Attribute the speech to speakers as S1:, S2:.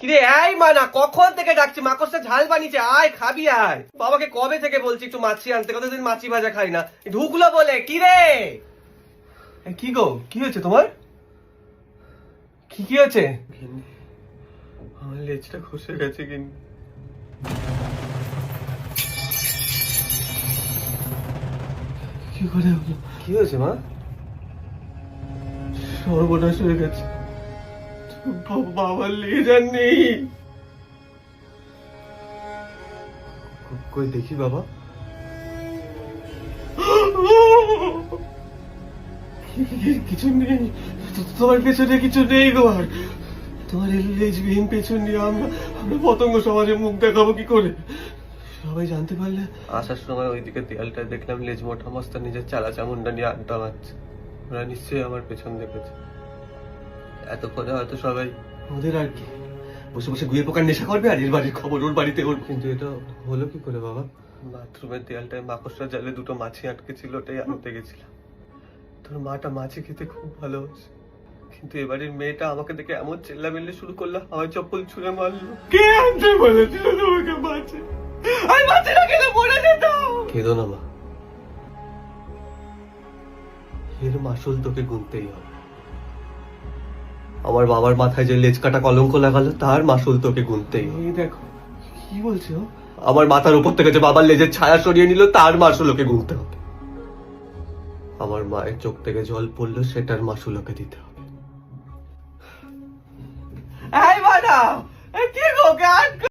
S1: কিরে এই মানা, কখন থেকে ডাকছি, মাকড়সা ঝাল বানিয়েছে, আয় খাবি আয়। বাবাকে কবে থেকে বলছি একটু মাছি আনতে, কতদিন মাছি ভাজা খাই না, ঢুকলো বলে। কি রে কি গো, কি হয়েছে তোমার? কি কি হয়েছে? আমার লেজটা খসে গেছে কিন্তু। কি করে হলো? কি হয়েছে মা? সর্বনাশ হয়ে গেছে, বাবার লেজার নেই। কই দেখি বাবা। কিছু নেই, তোমার পেছনে কিছু নেই গো। আর তোমার লেজবিহীন পেছন নিয়ে আমরা আমরা পতঙ্গ সমাজে মুখ দেখাবো কি করে? সবাই জানতে পারলে। আসার সময় ওইদিকে দেয়ালটা দেখলাম লেজ মোটা মস্তা নিজের চালা চামুন্ডা নিয়ে আড্ডা মারছে। ওরা নিশ্চয়ই আমার পেছন দেখেছে। এতক্ষণে হয়তো সবাই ওদের আর কি বসে বসে গুয়ে পোকার নেশা করবে, আর এর বাড়ির খবর ওর বাড়িতে ওর। কিন্তু এটা হলো কি করে বাবা? বাথরুমের দেয়ালটায় মাকড়সার জালে দুটো মাছি আটকে ছিল, ওটাই আনতে গেছিলাম। তোর মাটা মাছি খেতে খুব ভালোবাসে, কিন্তু এবারের মেয়েটা আমাকে দেখে এমন চেল্লামিল্লি শুরু করলো, হাওয়াই চপ্পল ছুঁড়ে মারলো। কে আনতে বলেছিল তোমাকে মাছি? আমি মাছি না খেলে মরে যেতাম। কেঁদো না মা, এর মাসুল তোকে গুনতেই হবে। আমার বাবার মাথায় যে লেজ কাটা কলঙ্ক লাগালো, তার মাসুল তোকে গুনতেই হবে। দেখো কি বলছো? আমার মাথার উপর থেকে যে বাবার লেজের ছায়া সরিয়ে নিল, তার মাসুল ওকে গুনতে হবে। আমার মায়ের চোখ থেকে জল পড়লো, সেটার মাসুল ওকে দিতে হবে। এই বাবা, কি গো,